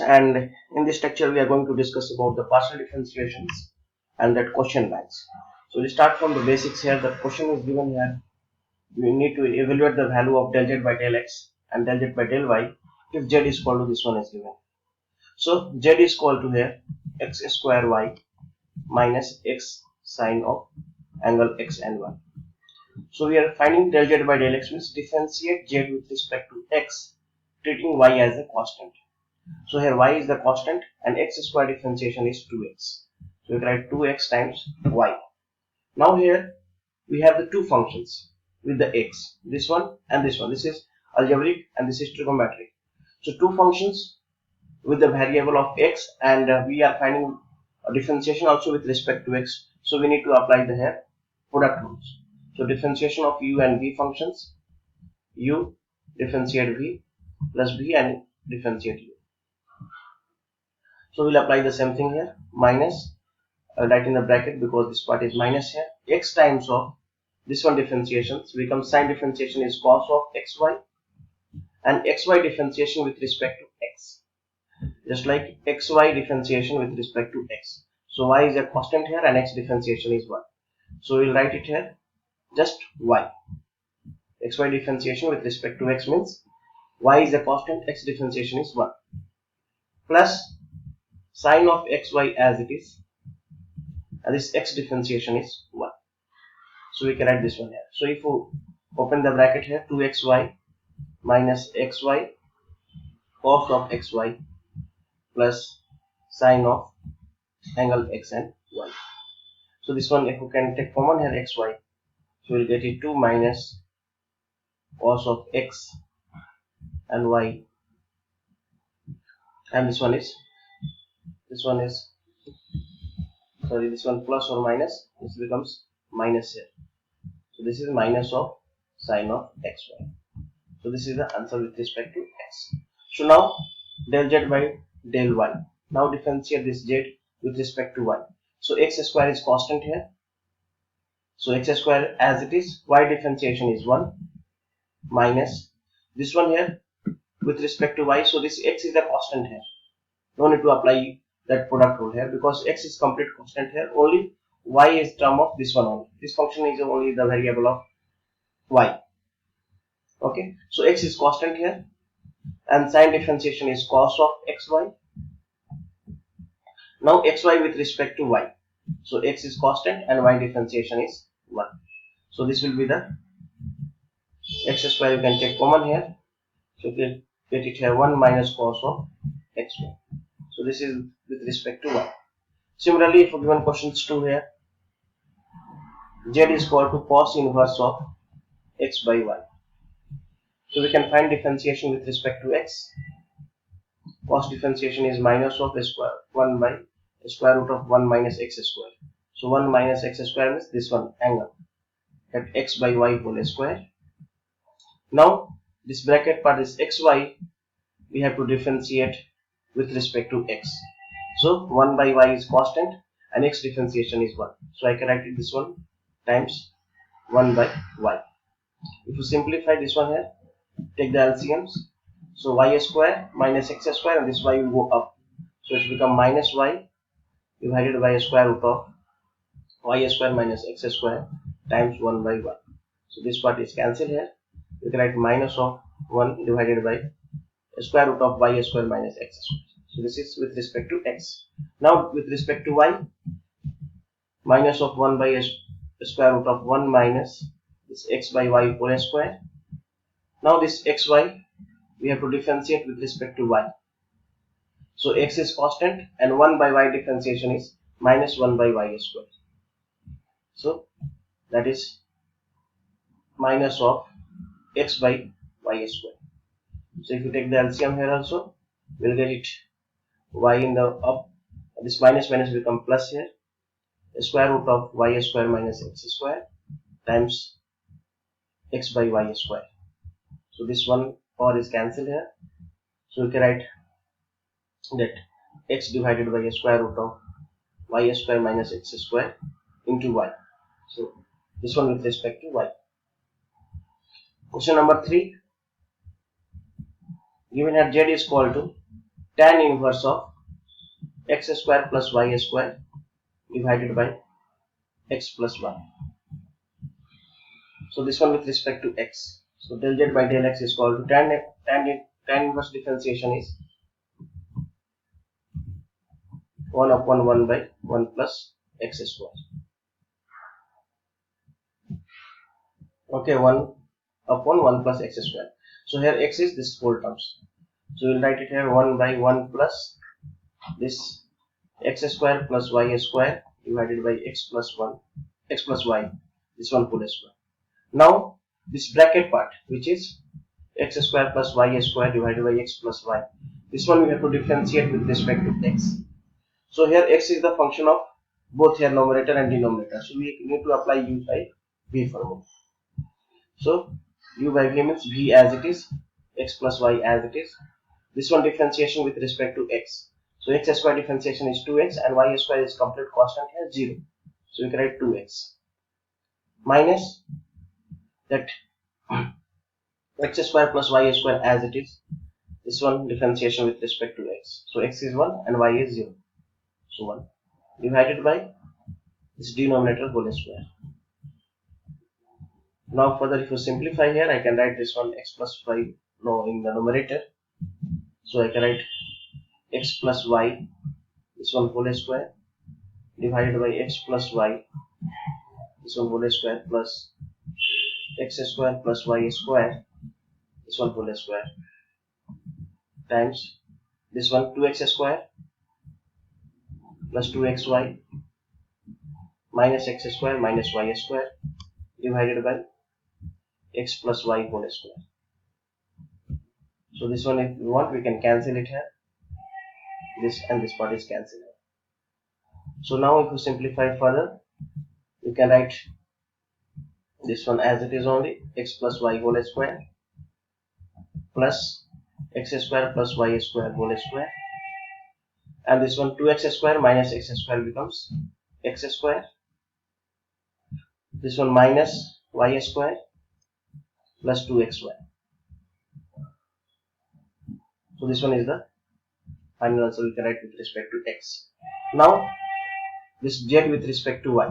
And in this lecture we are going to discuss about the partial differentiations and that question banks. So we start from the basics here. The question is given here. We need to evaluate the value of del z by del x and del z by del y if z is equal to this one is given. So z is equal to here x square y minus x sine of angle x and y. So we are finding del z by del x means differentiate z with respect to x, treating y as a constant. So here y is the constant and x square differentiation is 2x. So we write 2x times y. Now here we have the two functions with the x, this one and this one. This is algebraic and this is trigonometric. So two functions with the variable of x, and we are finding a differentiation also with respect to x. So we need to apply the here product rules. So differentiation of u and v functions, u differentiate v plus v and differentiate u. So we'll apply the same thing here, minus, write in the bracket because this part is minus here, x times of this one differentiation. So become sine differentiation is cos of xy, and xy differentiation with respect to x, just like xy differentiation with respect to x. So y is a constant here and x differentiation is 1. So we'll write it here just y. Xy differentiation with respect to x means y is a constant, x differentiation is 1, plus sine of xy as it is, and this x differentiation is 1. So we can write this one here. So if you open the bracket here, 2xy minus xy cos of xy plus sine of angle x and y. So this one, if you can take common here xy, so we'll get it 2 minus cos of x and y, and this one is sorry, this one plus or minus, this becomes minus here. So this is minus of sine of xy. So this is the answer with respect to x. So now del z by del y. Now differentiate this z with respect to y. So x square is constant here. So x square as it is, y differentiation is 1 minus this one here with respect to y. So this x is a constant here. No need to apply that product rule here because x is complete constant here. Only y is term of this one only. This function is only the variable of y. Okay, so x is constant here and sine differentiation is cos of xy. Now xy with respect to y. So x is constant and y differentiation is 1. So this will be the x square, you can take common here. So get it here 1 minus cos of xy. So this is with respect to y. Similarly, if given questions 2 here, z is equal to cos inverse of x by y. So we can find differentiation with respect to x. Cos differentiation is minus of square 1 by square root of 1 minus x square. So 1 minus x square means this one angle at x by y whole square. Now this bracket part is xy, we have to differentiate with respect to x. So 1 by y is constant and x differentiation is 1. So I can write it this one times 1 by y. If you simplify this one here, take the LCMs. So y square minus x square and this y will go up. So it will become minus y divided by a square root of y square minus x square times 1 by y. So this part is cancelled here. We can write minus of 1 divided by a square root of y square minus x square. So this is with respect to x. Now with respect to y, minus of 1 by a square root of 1 minus this x by y whole square. Now this xy we have to differentiate with respect to y. So x is constant and 1 by y differentiation is minus 1 by y square. So that is minus of x by y square. So if you take the LCM here also, we'll get it y in the up, this minus minus become plus here, the square root of y square minus x square times x by y square. So this one power is cancelled here. So we can write that x divided by a square root of y square minus x square into y. So this one with respect to y. Question number 3. Given that z is equal to tan inverse of x square plus y square divided by x plus 1. So this one with respect to x. So del z by del x is equal to tan inverse differentiation is 1 upon 1 by 1 plus x square. Okay, 1 upon 1 plus x square. So here x is this whole terms. So we'll write it here 1 by 1 plus this x square plus y square divided by x plus 1, x plus y, this one whole square. Now this bracket part, which is x square plus y square divided by x plus y, this one we have to differentiate with respect to x. So here x is the function of both here numerator and denominator. So we need to apply u by v formula. So u by v means v as it is, x plus y as it is. This one differentiation with respect to x. So x square differentiation is 2x and y square is complete constant here 0. So we can write 2x minus that x square plus y square as it is. This one differentiation with respect to x. So x is 1 and y is 0. So 1 divided by this denominator whole square. Now further if you simplify here, I can write this one x plus 5 no in the numerator. So I can write x plus y, this one whole square divided by x plus y, this one whole square plus x square plus y square, this one whole square times this one 2x square plus 2xy minus x square minus y square divided by x plus y whole square. So this one if we want we can cancel it here. This and this part is cancelled. So now if you simplify further, you can write this one as it is only x plus y whole square plus x square plus y square whole square, and this one 2x square minus x square becomes x square, this one minus y square plus 2xy. So this one is the final answer we can write with respect to x. Now this z with respect to y.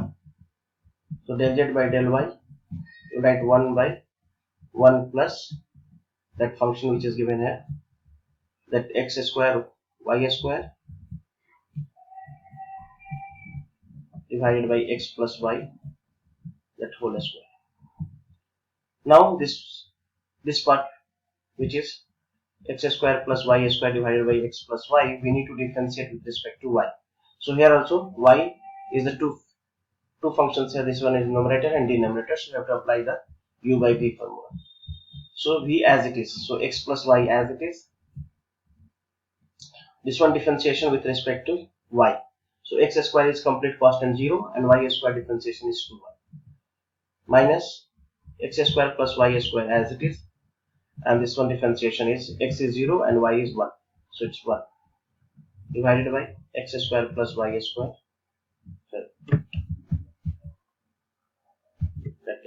So del z by del y, you write 1 by 1 plus that function which is given here, that x square y square divided by x plus y, that whole square. Now this part which is x square plus y square divided by x plus y, we need to differentiate with respect to y. So here also y is the two functions here. This one is numerator and denominator, so we have to apply the u by v formula. So v as it is, so x plus y as it is. This one differentiation with respect to y. So x square is complete constant 0 and y square differentiation is 2y minus x square plus y square as it is, and this one differentiation is x is 0 and y is 1, so it's 1 divided by x square plus y square, that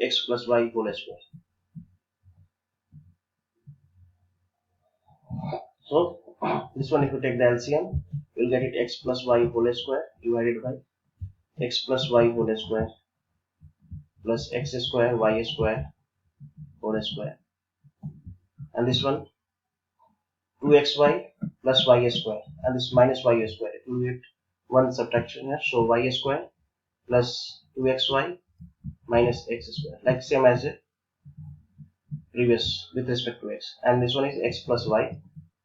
x plus y whole square. So this one if you take the LCM, you will get it x plus y whole square divided by x plus y whole square plus x square y square whole square, and this one 2xy plus y square, and this minus y square, it will get one subtraction here, so y square plus 2xy minus x square, like same as the previous with respect to x, and this one is x plus y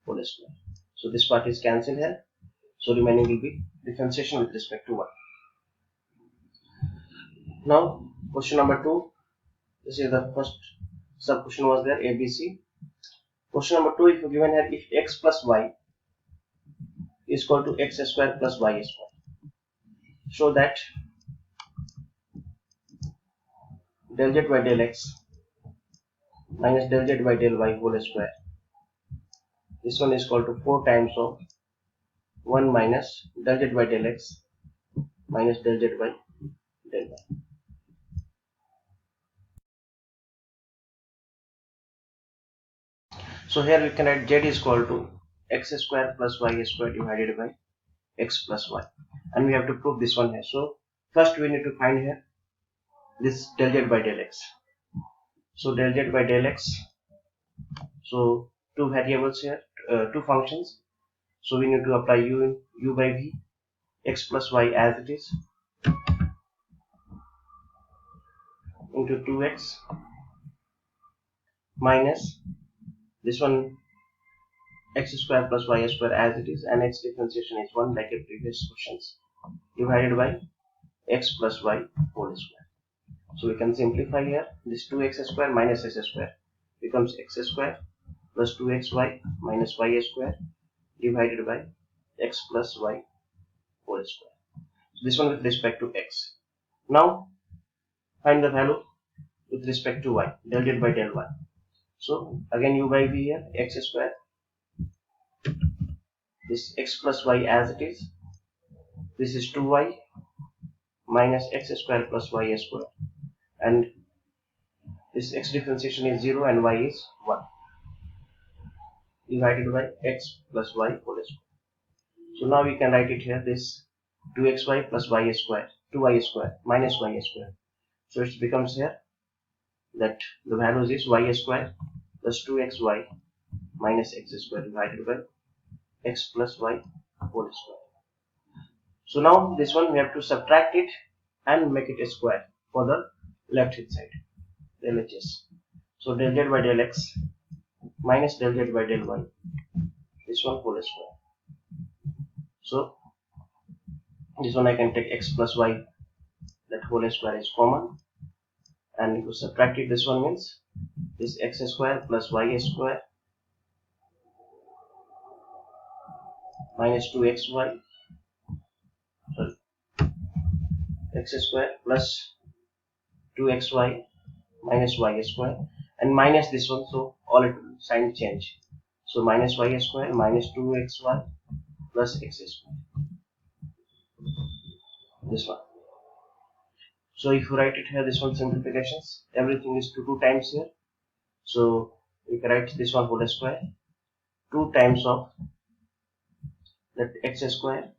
whole square. So this part is cancelled here, so remaining will be differentiation with respect to y. Now question number 2, this is the first sub question was there, ABC. Question number 2, if you given here if x plus y is equal to x square plus y square, so that del z by del x minus del z by del y whole square, this one is equal to 4 times of 1 minus del z by del x minus del z by del y. So here we can write z is equal to x square plus y square divided by x plus y, and we have to prove this one here. So first we need to find here this del z by del x. So del z by del x, so two variables here, two functions. So we need to apply u by v, x plus y as it is, into 2x minus this one x square plus y square as it is, and x differentiation is 1 like in previous questions, divided by x plus y whole square. So we can simplify here. This 2x square minus s square becomes x square plus 2xy minus y square divided by x plus y whole square. So this one with respect to x. Now find the value with respect to y, del z by del y. So again u by v here, x square, this x plus y as it is, this is 2y minus x square plus y square, and this x differentiation is 0 and y is 1, divided by x plus y whole square. So now we can write it here, this 2xy plus y square, 2y square minus y square. So it becomes here that the values is y square plus 2xy minus x square divided by x plus y whole square. So now this one we have to subtract it and make it a square for the left hand side, LHS. So del z by del x minus del z by del y, this one whole square. So this one I can take x plus y, that whole square is common, and if you subtract it, this one means this x square plus y square minus 2xy, sorry, x square plus 2xy minus y square, and minus this one, so all it will sign change. So minus y square minus 2xy plus x square, this one. So if you write it here, this one simplifications, everything is 2 times here. So we can write this one whole square, 2 times of that x square,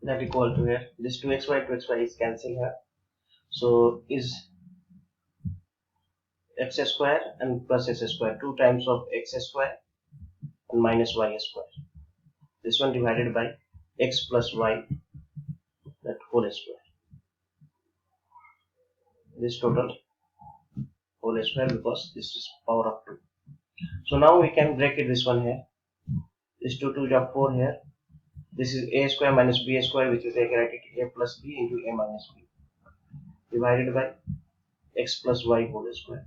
that equal to here, this 2xy is cancelled here. So is x square and plus s square, 2 times of x square and minus y square. This one divided by x plus y, that whole square. This total whole square, because this is power of 2. So now we can break it, this one here. This 2 2 are 4 here. This is a square minus b square, which is I can write it a plus b into a minus b, divided by x plus y whole square.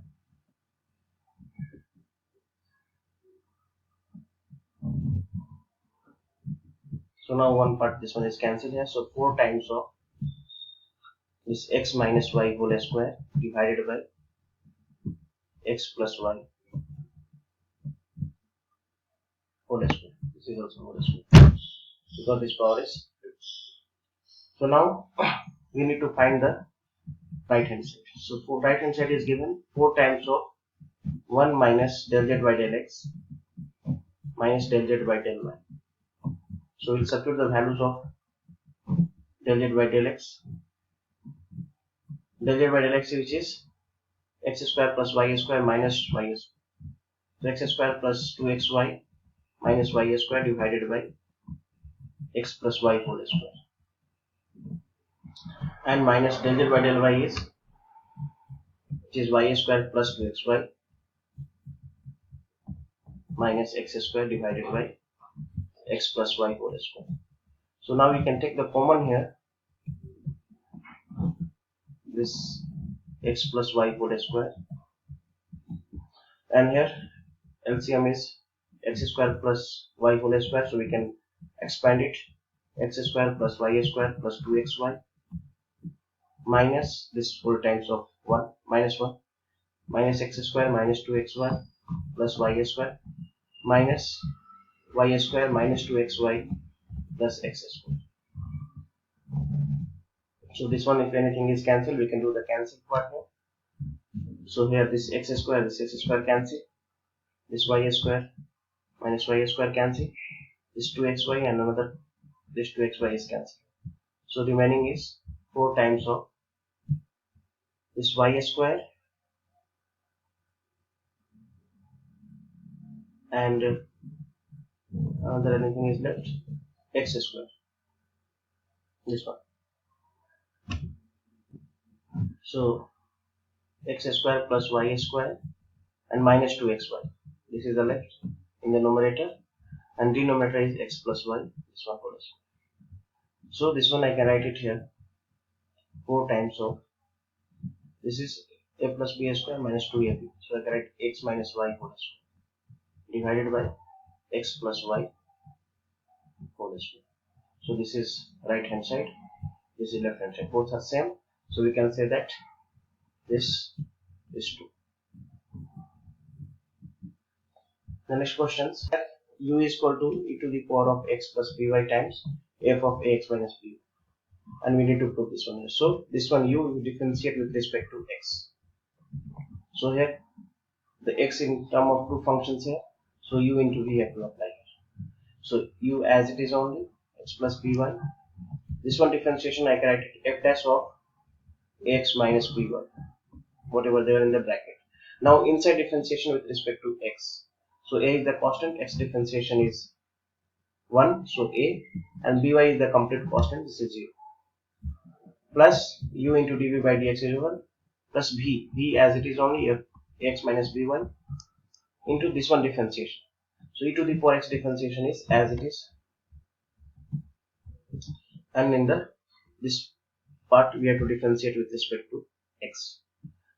So now one part, this one is cancelled here. So 4 times of this x minus y whole square divided by x plus y whole square. This is also whole square, because this power is 2. So now we need to find the right hand side. So for right hand side is given 4 times of 1 minus del z by del x minus del z by del y. So we'll substitute the values of del z by del x. Del z by del x, which is x square plus y square minus y square. So x square plus 2xy minus y square divided by x plus y whole square, and minus del z by del y is, which is y square plus 2xy minus x square divided by x plus y whole square. So now we can take the common here, this x plus y whole square, and here LCM is x square plus y whole square, so we can expand it, x square plus y square plus 2xy minus this 4 times of 1 minus x square minus 2xy plus y square minus y square minus 2xy plus x square. So this one, if anything is cancelled, we can do the cancel part here. So here this x square cancel, this y square minus y square cancel, this 2xy and another this 2xy is cancelled. So remaining is 4 times of this y square and another anything is left, x square, this one. So x square plus y square and minus 2xy, this is the left in the numerator, and denominator is x plus y, this one follows. So this one I can write it here, 4 times of this is a plus b square minus 2ab, so I can write x minus y whole square divided by x plus y whole square. So this is right hand side, this is left hand side, both are same, so we can say that this is 2. The next questions, u is equal to e to the power of x plus by times f of ax minus b, and we need to prove this one here. So this one u will differentiate with respect to x. So here the x in term of two functions here, so u into v have to apply here. So u as it is only x plus by. This one differentiation I can write it f dash of ax minus by, whatever they are in the bracket. Now inside differentiation with respect to x. So a is the constant, x differentiation is 1, so a, and by is the complete constant, this is 0. Plus u into dv by dx is 1, plus v as it is only f ax minus by into this one differentiation. So e to the power x differentiation is as it is, and in the this part we have to differentiate with respect to x.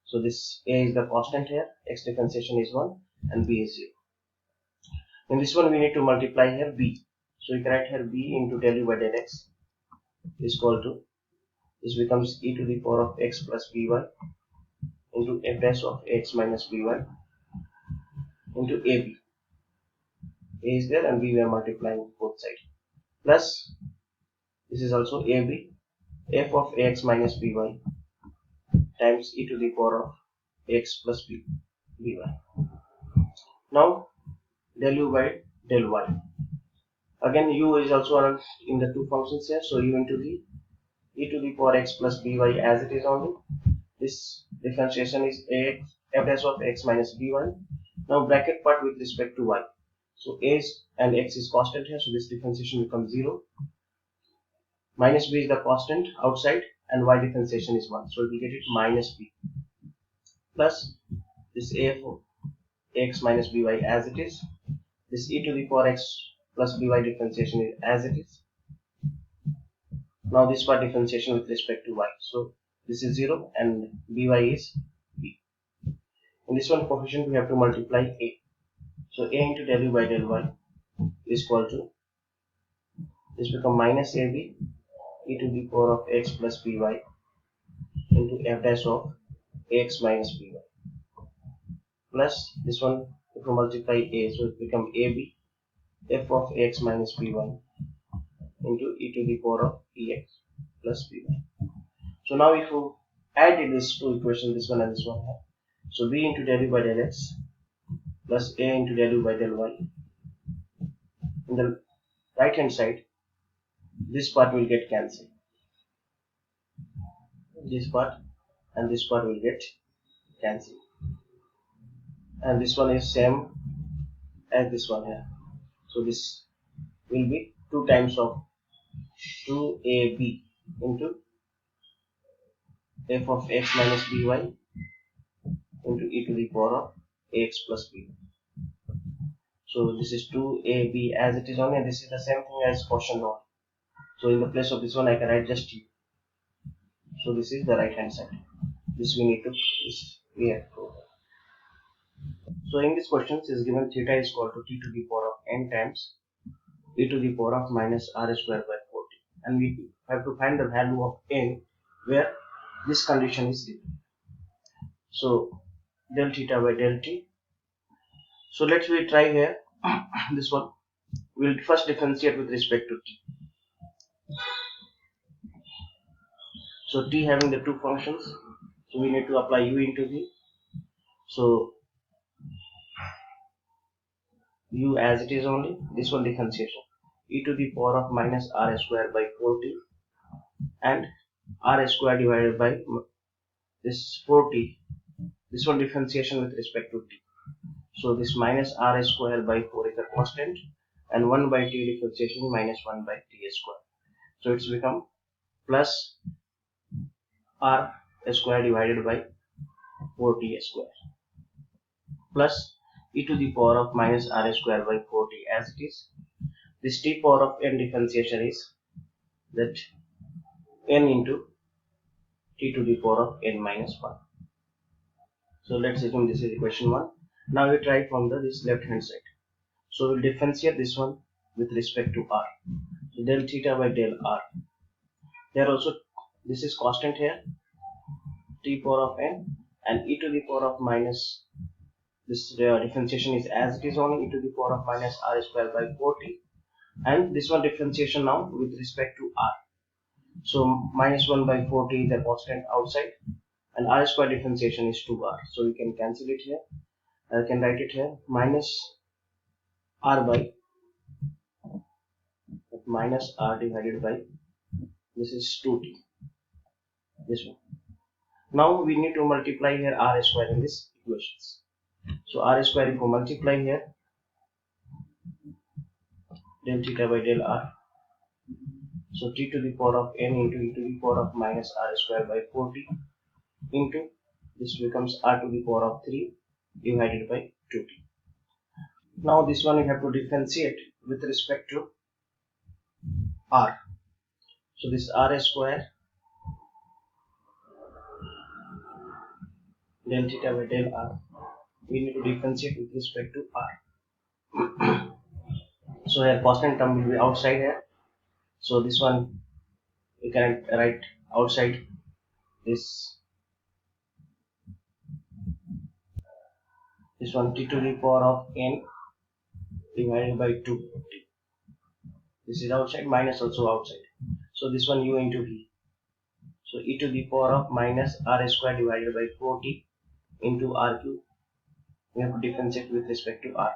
So this a is the constant here, x differentiation is 1 and b is 0. In this one we need to multiply here b. So we can write here b into del u by del x is equal to, this becomes e to the power of x plus by into f dash of x minus by into ab. A is there and b we are multiplying both sides. Plus this is also ab, f of ax minus by times e to the power of x plus by. Now del u by del y. Again u is also in the two functions here, so u into the e to the power x plus by as it is only. This differentiation is ax f dash of x minus by. Now bracket part with respect to y. So a and x is constant here, so this differentiation becomes 0. Minus b is the constant outside and y differentiation is 1, so we get it minus b plus this a of x minus by as it is. This e to the power x plus by differentiation is as it is. Now this part differentiation with respect to y, so this is 0 and by is b. In this one coefficient we have to multiply a. So a into del u by del y is equal to, this become minus ab e to the power of x plus by into f dash of ax minus by plus this one if you multiply a, so it become ab f of x minus by into e to the power of ex plus by. So now if you add these two equations, this one and this one here, so b into del u by del x plus a into del u by del y, in the right hand side this part will get cancelled, this part and this part will get cancelled, and this one is same as this one here, so this will be 2 times of 2ab into f of x minus by into e to the power of ax plus b. So this is 2ab as it is only, and this is the same thing as question 1. So in the place of this one I can write just u. So this is the right hand side. This we need to, this we have to. So in this question is given theta is equal to t to the power of n times e to the power of minus r square by 40, and we have to find the value of n where this condition is given. So del theta by del t. So let's we try here this one. We'll first differentiate with respect to t. So t having the two functions, so we need to apply u into v. So u as it is only, this one differentiation, e to the power of minus r square by 4t, and r square divided by this 4t, this one differentiation with respect to t. So this minus r square by 4 is a constant, and 1 by t differentiation minus 1 by t square. So it's become plus r square divided by 4t square plus e to the power of minus r square by 4t as it is. This t power of n differentiation is that n into t to the power of n minus 1. So let's assume this is equation 1. Now we try from this left hand side. So we'll differentiate this one with respect to r. So del theta by del r. There also this is constant here, t power of n, and e to the power of minus, this differentiation is as it is only, e to the power of minus r square by 4t, and this one differentiation now with respect to r. So minus 1 by 4t is a constant outside, and r square differentiation is 2r. So we can cancel it here. I can write it here, minus r by minus r divided by, this is 2t, this one. Now we need to multiply here r square in this equations. So r square, if we multiply here, del theta by del r, so t to the power of n into e to the power of minus r square by 4t into, this becomes r to the power of 3 divided by 2t. Now this one we have to differentiate with respect to r. So this r square del theta by del r, we need to differentiate with respect to r. So here constant term will be outside here. So this one we can write outside this one t to the power of n divided by 2. This is outside, minus also outside. So this one u into v. So e to the power of minus r square divided by 4t into r cube. We have to differentiate with respect to r.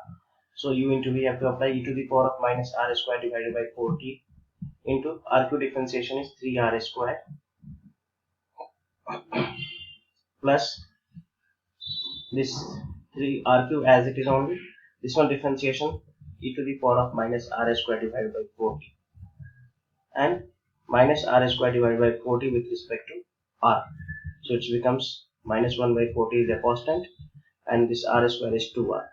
So u into v have to apply, e to the power of minus r square divided by 4t into r cube differentiation is 3r square plus this 3r cube as it is only, this one differentiation e to the power of minus r square divided by 4t, and minus r square divided by 4t with respect to r. So it becomes minus 1 by 4t is a constant, and this r square is 2r.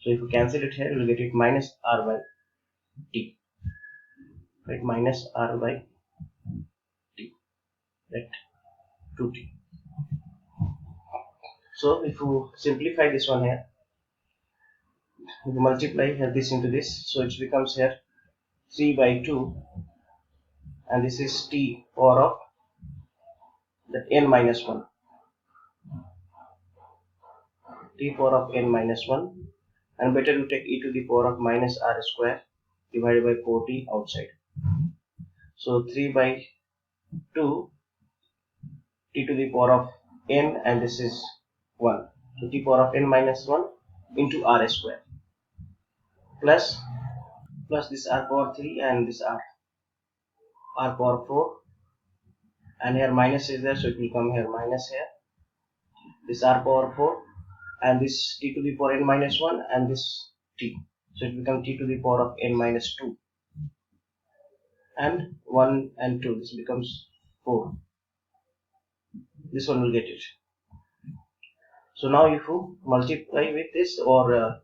So if you cancel it here, you will get it minus r by t, right? Minus r by t, right? 2t. So if you simplify this one here, you multiply here this into this, so it becomes here 3 by 2, and this is t power of that n minus 1, t power of n minus 1, and better to take e to the power of minus r square divided by 4t outside. So 3 by 2 t to the power of n, and this is 1, so t power of n minus 1 into r square plus this r power 3 and this r power 4, and here minus is there, so it will come here minus here, this r power 4, and this t to the power n minus 1, and this t, so it becomes t to the power of n minus 2, and 1 and 2, this becomes 4. This one will get it. So now if you multiply with this, or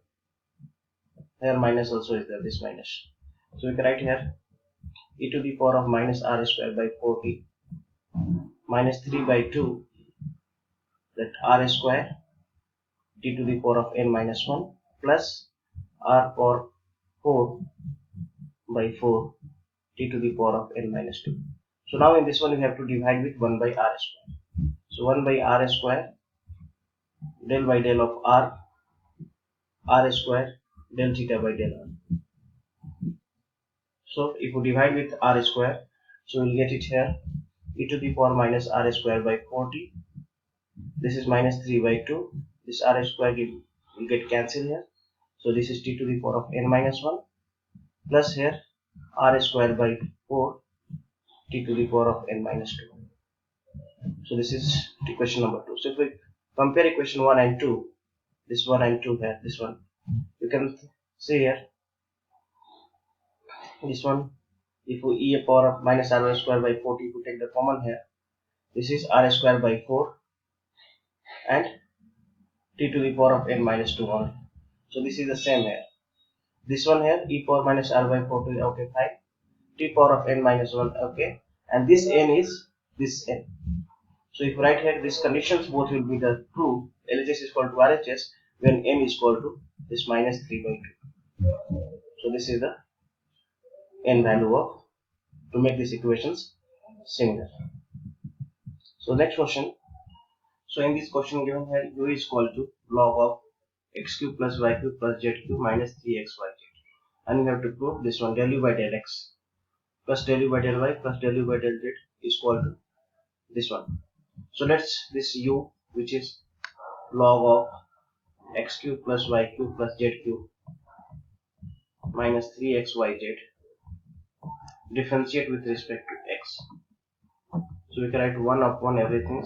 here minus also is there, this minus, so we can write here e to the power of minus r square by 4t minus 3 by 2, that r square t to the power of n minus 1 plus r power 4 by 4 t to the power of n minus 2. So now in this one we have to divide with 1 by r square. So 1 by r square del by del of r square del theta by del r. So if we divide with r square, so we'll get it here e to the power minus r square by 4t, this is minus 3 by 2, this r square will get cancelled here, So this is t to the power of n minus 1 plus here r square by 4 t to the power of n minus 2. So this is equation number 2. So if we compare equation 1 and 2, this 1 and 2 here, this one, you can see here, this one, if we e power of minus r square by 4, if we take the common here, this is r square by 4 and t to the power of n minus 2 only. So this is the same here. This one here, e power minus r by 4 to, okay, fine. T power of n minus 1, okay. And this n is this n. So if right here, these conditions both will be the true. LHS is equal to RHS when m is equal to this minus 3 by 2. So this is the n value of, to make these equations similar. So next question. So in this question given here, u is equal to log of x cube plus y cube plus z cube minus 3xyz. And you have to prove this one, del u by del x plus del u by del y plus del u by del z is equal to this one. So let's, this u, which is log of x cube plus y cube plus z cube minus 3xyz, differentiate with respect to x. So we can write 1 upon everything,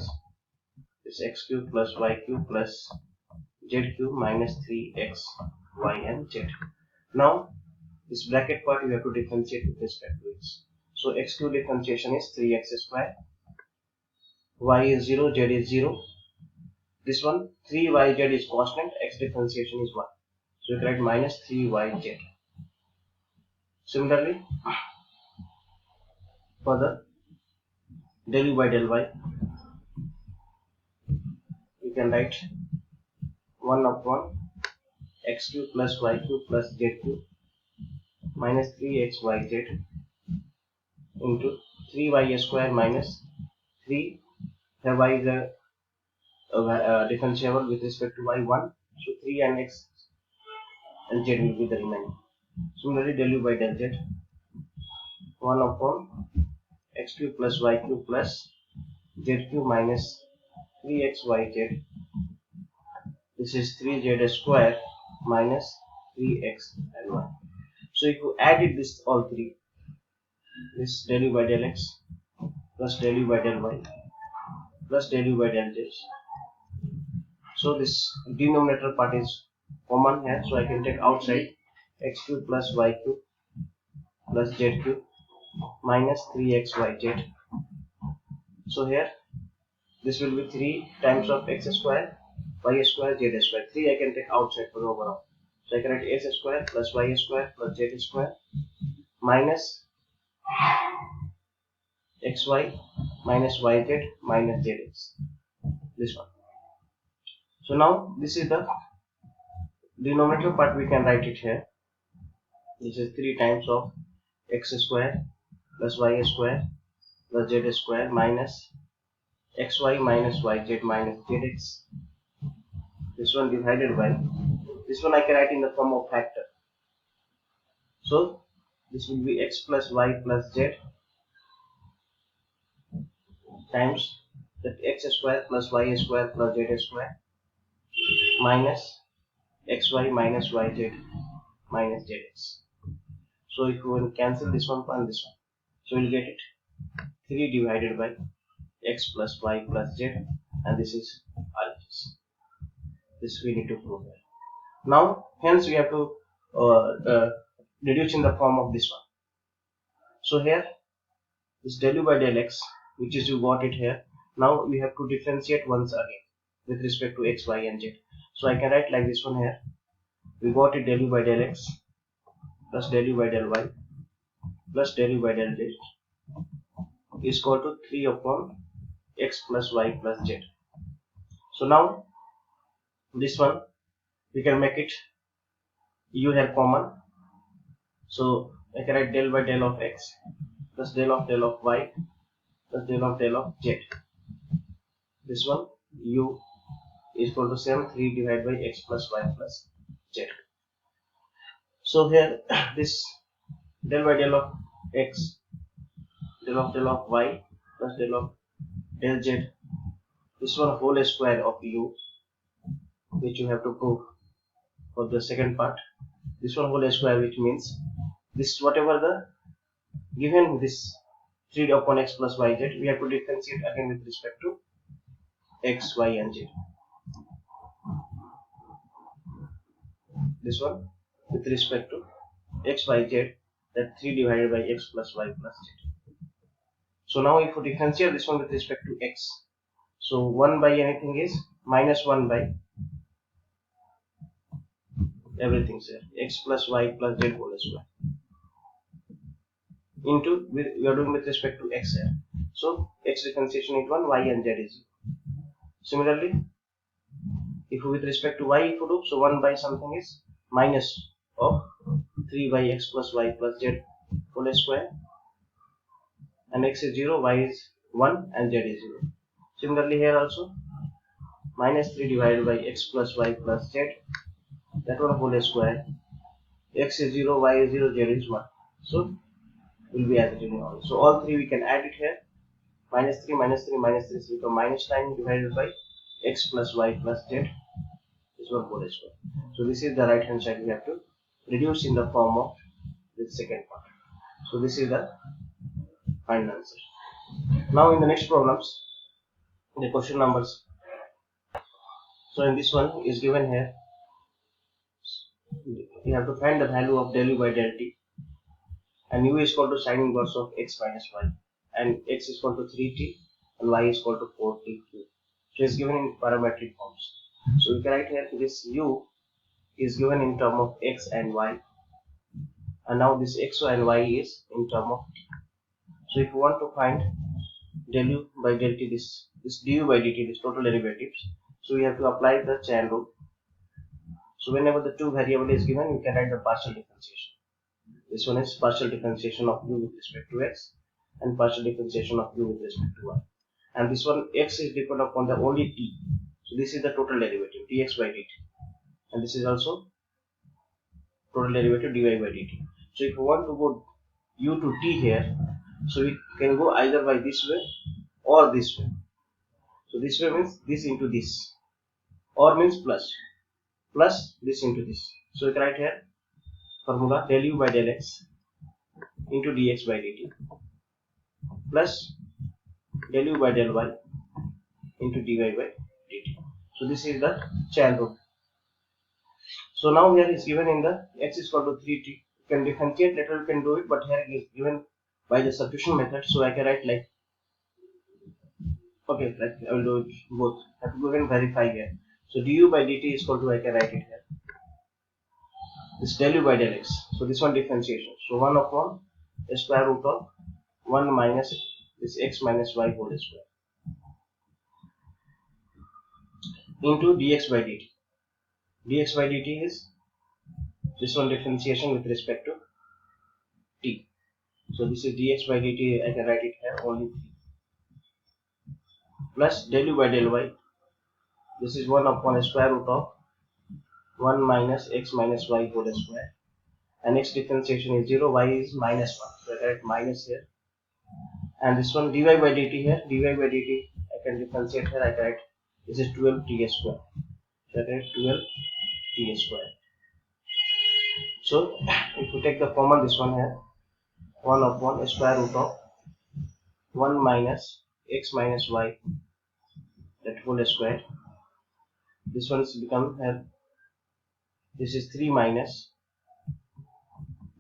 this x cube plus y cube plus z cube minus 3x y and z. Now this bracket part you have to differentiate with respect to x. So x cube differentiation is 3x square, y is 0, z is 0. This one 3yz is constant, x differentiation is 1. So you can write minus 3yz. Similarly, for the del u by del y, you can write 1 upon x cube plus y cube plus z cube minus 3xyz into 3y square minus 3. Here y is a differentiable with respect to y1, so 3 and x and z will be the remaining. Similarly, del u by del z, 1 upon x cube plus y cube plus z cube minus 3xyz. This is 3z square minus 3x and y. So if you added this all three, this del u by del x plus del u by del y plus del u by del z. So this denominator part is common here, so I can take outside x cube plus y cube plus z cube minus 3xyz. So here this will be 3 times of x square, y square, z square. 3 I can take outside for the overall. So I can write s square plus y square plus z square minus xy minus yz minus zx. This one. So now this is the denominator part, we can write it here. This is 3 times of x square plus y square plus z square minus xy minus yz minus zx. This one divided by, this one I can write in the form of factor. So this will be x plus y plus z times that x square plus y square plus z square minus xy minus yz minus zx. So if you will cancel this one and this one, so we'll get it 3 divided by x plus y plus z, and this is RHS. This we need to prove here. Now hence we have to reduce in the form of this one. So here this del u by del x, which is you got it here. Now we have to differentiate once again with respect to x, y and z. So I can write like this one here. We got it del u by del x plus del u by del y plus del u by del z is equal to 3 upon x plus y plus z. So now this one we can make it u here common. So I can write del by del of x plus del of y plus del of z. This one u is equal to same 3 divided by x plus y plus z. So here this del by del of x, del of y plus del z, this one whole square of u, which you have to prove for the second part. This one whole square, which means this whatever the given this 3 upon x plus y z, we have to differentiate again with respect to x, y and z. This one with respect to x, y, z, that 3 divided by x plus y plus z. So now if we differentiate this one with respect to x, so 1 by anything is minus 1 by everything here, x plus y plus z whole square, into we are doing with respect to x here. So x differentiation is 1, y and z is 0. Similarly, if with respect to y if we do, so 1 by something is minus of 3 by x plus y plus z whole square, and x is 0, y is 1 and z is 0. Similarly here also minus 3 divided by x plus y plus z, that one whole square, x is 0, y is 0, z is 1. So will be as it is only. So all three we can add it here. Minus 3 minus 3 minus 3 so become minus 9 divided by x plus y plus z is one whole square. So this is the right hand side we have to reduce in the form of the second part. So this is the final answer. Now in the next problems, the question numbers. So in this one is given here, you have to find the value of del u by del t, and u is equal to sine inverse of x minus y, and x is equal to 3t and y is equal to 4t cube. So it's given in parametric forms. So we can write here this u is given in term of x and y, and now this x and y is in term of t. So if you want to find del u by del t, this du by dt, this total derivatives, so we have to apply the chain rule. So whenever the two variable is given, you can write the partial differentiation. This one is partial differentiation of u with respect to x and partial differentiation of u with respect to y. And this one x is dependent upon the only t. So this is the total derivative dx by dt, and this is also total derivative dy by dt. So if you want to go u to t here, so we can go either by this way or this way. So this way means this into this, or means plus this into this. So we can write here formula del u by del x into dx by dt plus del u by del y into dy by dt. So this is the chain rule. So now here is given in the x is equal to 3t. You can differentiate later, you can do it, but here it is given by the substitution method. So I can write like, okay, like I will do it both. I have to go and verify here. So du by dt is equal to, I can write it here, this del u by del x. So this one differentiation. So 1 upon a square root of 1 minus this x minus y whole square into dx by dt. Dx by dt is this one differentiation with respect to t. So this is dx by dt, I can write it here only 3 plus del u by del y. This is 1 upon a square root of 1 minus x minus y whole square, and x differentiation is 0, y is minus 1. So I can write minus here, and this one dy by dt here, dy by dt I can differentiate here, I can write this is 12t square. So I can write 12t square. So if you take the common this one here, 1 upon a square root of 1 minus x minus y, that whole square. This one is become here, this is 3 minus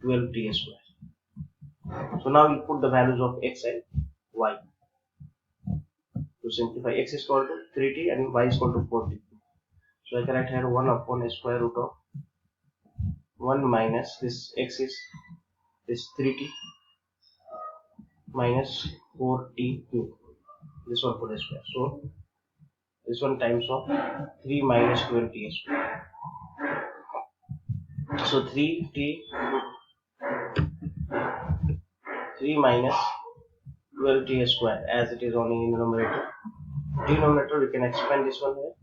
12t square. So now we put the values of x and y. To simplify, x is equal to 3t and y is equal to 4t. So I can write here 1 upon a square root of 1 minus this x is this 3t minus 4t cube. This one whole square. So this one times of 3 minus 12t square. So 3 minus 12t square, as it is only in the numerator. Denominator we can expand this one here.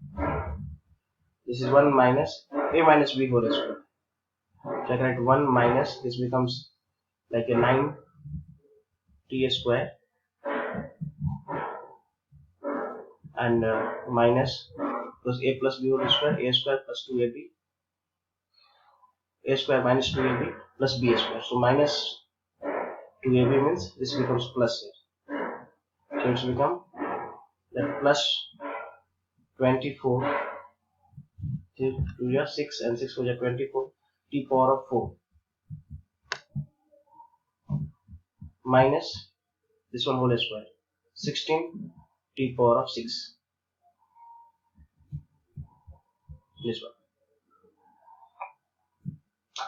This is 1 minus a minus b whole square. So I can write 1 minus, this becomes like a 9t square, and minus plus a plus b whole square, a square plus 2ab a square minus 2ab plus b square. So minus 2ab means this becomes plus here. So it's become that plus 24 to your 6 and 6 for your 24 t power of 4 minus this one whole square 16 t power of 6, this one.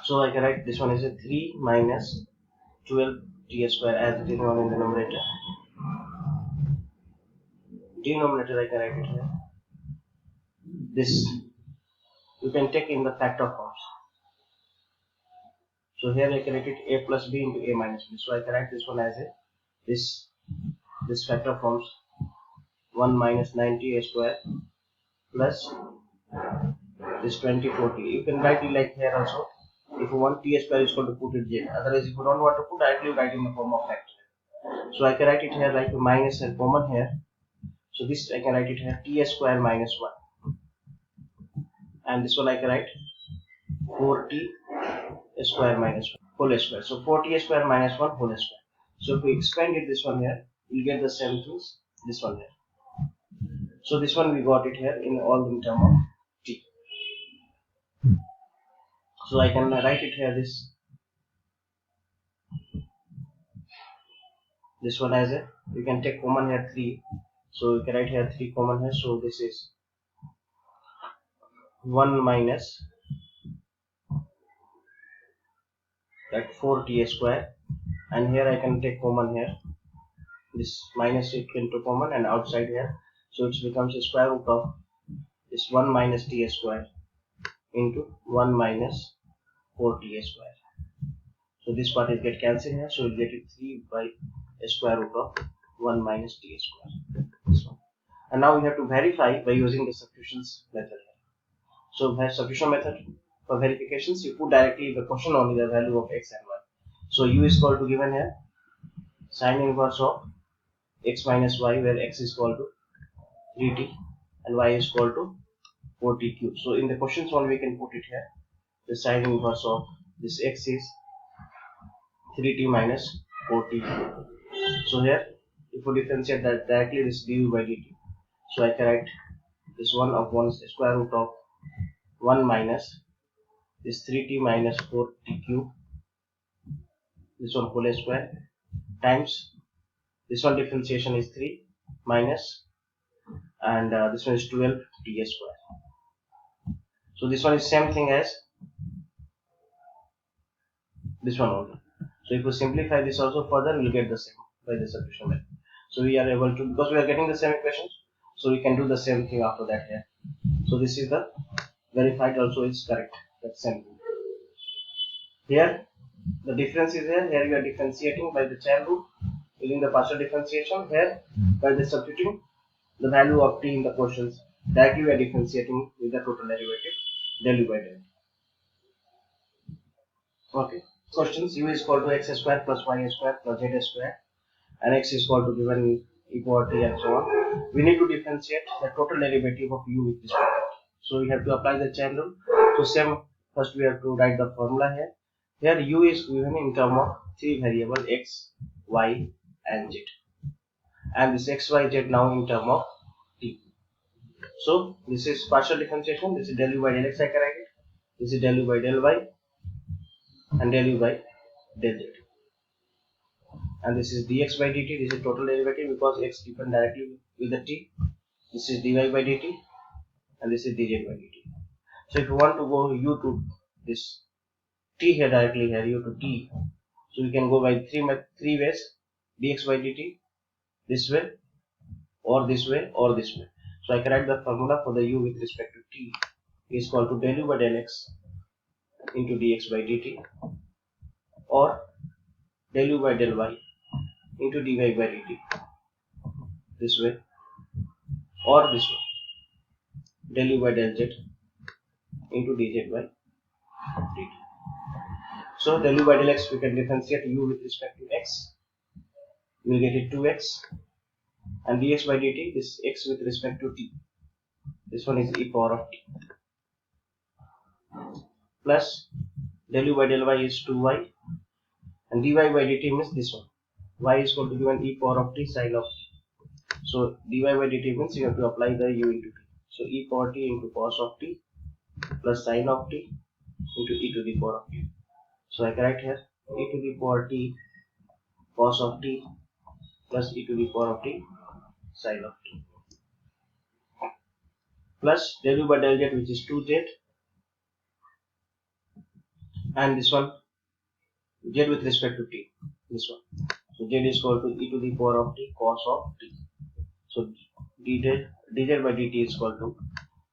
So I can write this one is a 3 minus 12 t square as it is known in the numerator. Denominator I can write it here. This you can take in the factor forms. So here I can write it a plus b into a minus b. So I can write this one as a this factor forms 1 minus 9t square plus this 24t. You can write it like here also. If you want t square is equal to put it z. Otherwise, if you don't want to put, directly write in the form of factor. So I can write it here like minus and common here. So this I can write it here t square minus 1. And this one I can write 4t square minus 1 whole square. So 4t square minus 1 whole square. So if we expand it this one here, we'll get the same things this one here. So this one we got it here in all in term of t. So I can write it here this one as a, you can take common here 3. So you can write here 3 common here. So this is 1 minus that 4t square, and here I can take common here this minus it into common and outside here. So it becomes a square root of this 1 minus t square into 1 minus 4t square. So this part is get cancelled here. So we'll get it 3 by a square root of 1 minus t square. This one. And now we have to verify by using the substitutions method here. So substitution method for verifications, you put directly the question only the value of x and y. So u is equal to given here sine inverse of x minus y, where x is equal to 3t and y is equal to 4t cube. So in the questions only we can put it here. The sine inverse of this x is 3t minus 4t cube. So here if we differentiate that directly this du by dt. So I can write this one of 1 square root of 1 minus this 3t minus 4t cube, this one whole square, times this one differentiation is 3 minus, and this one is 12 t square. So this one is same thing as this one only. So if we simplify this also further, we will get the same by the substitution method. So we are able to, because we are getting the same equations, so we can do the same thing after that here. So this is the verified also is correct. That's same thing. Here the difference is here you are differentiating by the chain rule using the partial differentiation. Here by the substituting the value of t in the questions, directly we are differentiating with the total derivative del u by del. Okay. Questions: u is equal to x square plus y square plus z square and x is equal to given equality and so on. We need to differentiate the total derivative of u with respect to t. So we have to apply the chain rule. So same, first we have to write the formula here. Here u is given in term of 3 variable x, y and z, and this x, y, z now in term of t. So this is partial differentiation. This is del u by del x I can write it. This is del u by del y and del u by del z. And this is dx by dt. This is total derivative because x depend directly with the t. This is dy by dt and this is dz by dt. So if you want to go u to this t here directly here u to t, so you can go by three ways: dx by dt, this way, or this way, or this way. So I can write the formula for the u with respect to t is equal to del u by del x into dx by dt, or del u by del y into dy by dt, this way, or this way, del u by del z into dz by dt. So del u by del x we can differentiate u with respect to x, we will get it 2x, and dx by dt this x with respect to t, this one is e power of t, plus Del u by del y is 2y, and dy by dt means this one. Y is equal to given e power of t sine of t. So dy by dt means you have to apply the u into t. So e power t into cos of t plus sine of t into e to the power of t. So I can write here e to the power t cos of t plus e to the power of t sine of t plus del u by del z, which is 2z, and this one z with respect to t, this one. So z is equal to e to the power of t cos of t. So dz by dt is equal to,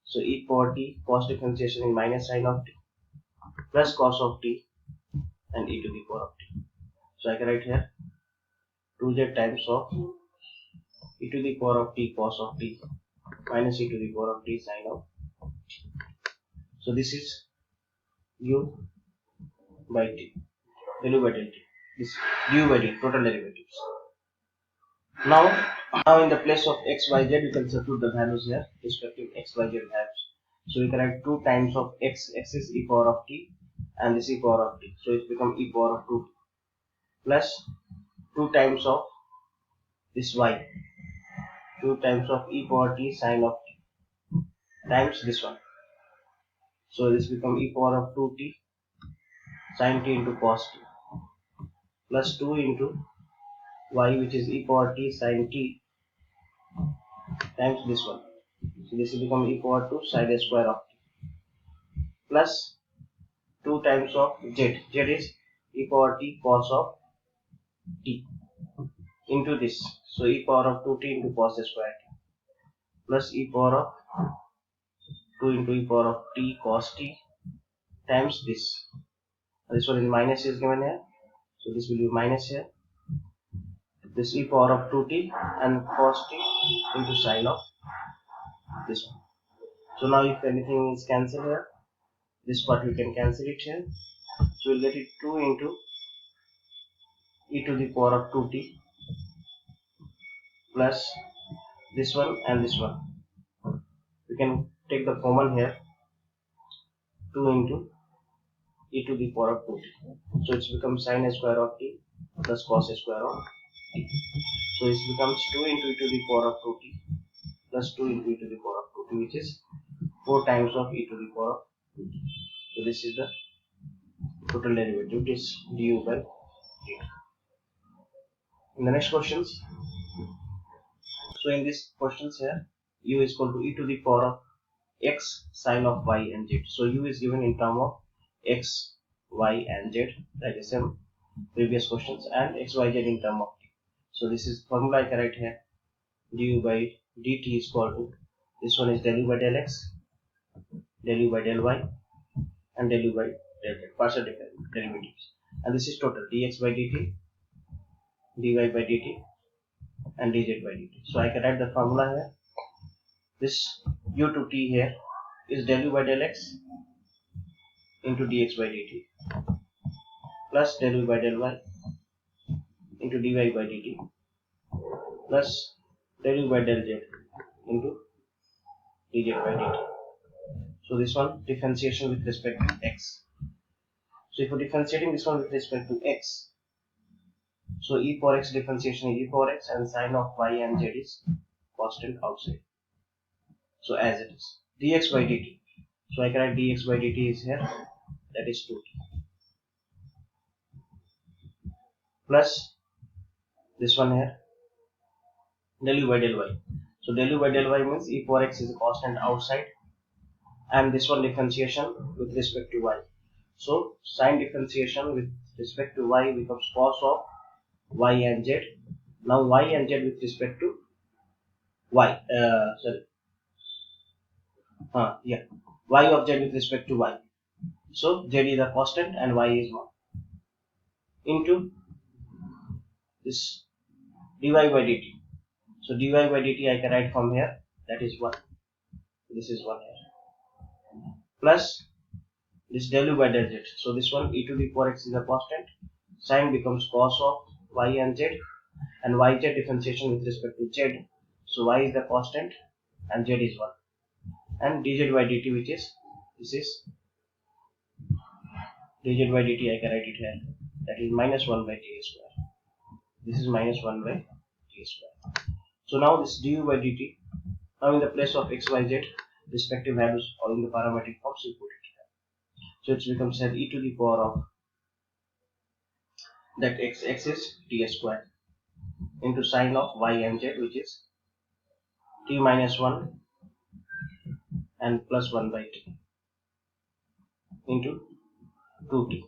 so e power t cos differentiation in minus sine of t plus cos of t and e to the power of t. So I can write here 2z times of e to the power of t cos of t minus e to the power of t sine of t. So this is u by t, du by del t. This du by d, total derivatives. Now in the place of x, y, z, you can substitute the values here, respective x, y, z values. So we can write 2 times of x, x is e power of t, and this e power of t. So it become e power of 2 plus 2 times of this y, 2 times of e power t sine of t times this one. So this become e power of 2t sine t into cos t plus 2 into y, which is e power t sine t times this one. So this will become e power 2 sine square of t plus 2 times of z, z is e power t cos of t into this. So e power of 2t into cos square t plus e power of 2 into e power of t cos t times this. This one is minus is given here, so this will be minus here. This e power of 2t and cos t into sine of this one. So now if anything is cancelled here, this part we can cancel it here. So we'll get it 2 into e to the power of 2t plus this one and this one. We can take the common here, 2 into e to the power of 2t. So it becomes sine square of t plus cos square of t. So this becomes 2 into e to the power of 2t plus 2 into e to the power of 2t, which is 4 times of e to the power of 2t. So this is the total derivative, it is du by dt. In the next questions, so in these questions here, u is equal to e to the power of x sine of y and z. So u is given in term of x, y and z, like the same previous questions, and x, y, z in term of t. So this is formula I can write here, du by dt is equal to, this one is del u by del x, del u by del y, and del u by del z, partial derivatives, and this is total dx by dt, dy by dt, and dz by dt. So I can write the formula here. This u to t here is del u by del x into dx by dt plus del u by del y into dy by dt plus del u by del z into dz by dt. So this one differentiation with respect to x. So if you're differentiating this one with respect to x, so e power x differentiation is e power x, and sine of y and z is constant outside. So as it is dx by dt. So I can write dx by dt is here, that is 2t plus this one here del u by del y. So del u by del y means e power x is a constant outside, and this one differentiation with respect to y. So sine differentiation with respect to y becomes cos of y and z. Now y and z with respect to y, y of z with respect to y. So z is a constant and y is 1 into this dy by dt. So dy by dt I can write from here, that is 1. This is 1 here plus this del u by del z. So this one e to the power x is a constant, sine becomes cos of y and z, and yz differentiation with respect to z. So y is the constant and z is 1, and dz by dt, which is, this is dz by dt I can write it here, that is minus 1 by t square. This is minus 1 by t square. So now this du by dt, now in the place of x, y, z respective values or in the parametric forms you put it here. So it becomes e to the power of that x is t square into sine of y and z, which is t minus 1 and plus 1 by t into 2t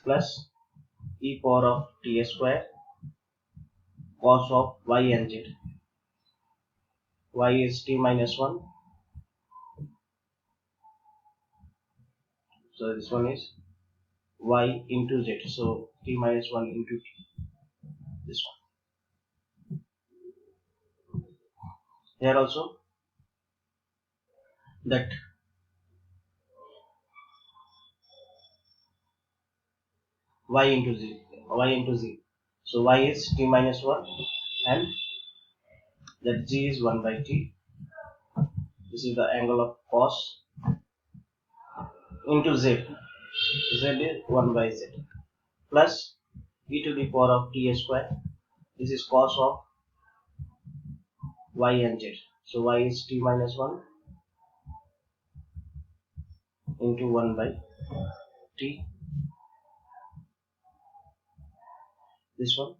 plus e power of t square cos of y and z. Y is t minus 1, so this one is y into z, so t minus 1 into t, this one. Here also that y into z, so y is t minus 1 and that g is 1 by t. This is the angle of cos into z, z is 1 by z plus e to the power of t square. This is cos of y and z, so y is t minus 1 into 1 by t, this one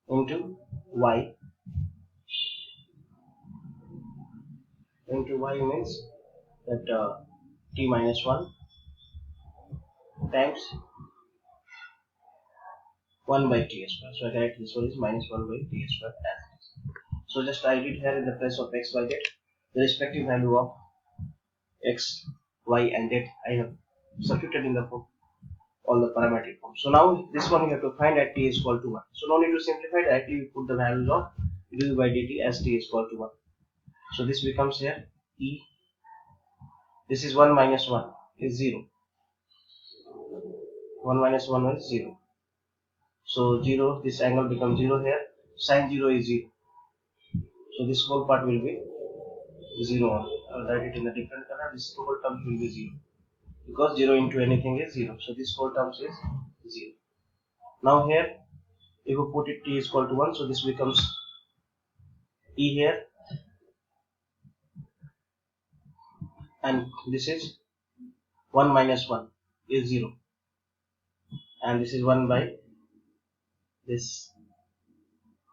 into y, into y means that t minus 1 times 1 by t square. So I can write this one is minus 1 by t square as it is. So just I did here in the place of x, y, z the respective value of x, y and z I have substituted in the form, all the parametric form. So now this one you have to find at t is equal to 1. So no need to simplify, directly you put the values of du by dt as t is equal to 1. So this becomes here e, this is 1 minus 1 is 0, 1 minus 1 is 0, so 0, this angle becomes 0 here, sine 0 is 0, so this whole part will be 0 only. I'll write it in a different color, this whole term will be 0 because 0 into anything is 0, so this whole term is 0. Now here if you put it t is equal to 1, so this becomes e here, and this is 1 minus 1 is 0, and this is 1 by this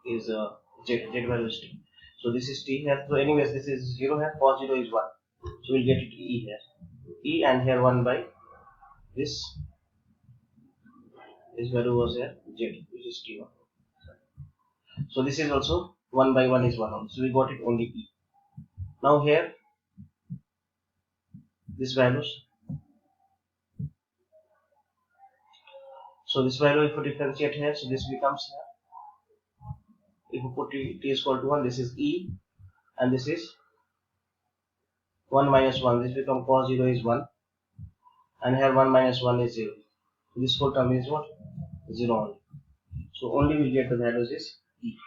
is z value is t, so this is t here. So anyways this is 0 here, cos 0 is 1, so we'll get it e here, e, and here 1 by this value was here z, which is t1. So this is also 1 by 1 is 1 only, so we got it only e. Now here this values, so this value if you differentiate here, so this becomes here, if you put t is equal to 1, this is e, and this is 1 minus 1, this become cos 0 is 1, and here 1 minus 1 is 0, so this whole term is what, 0 only, so only we get the values is e.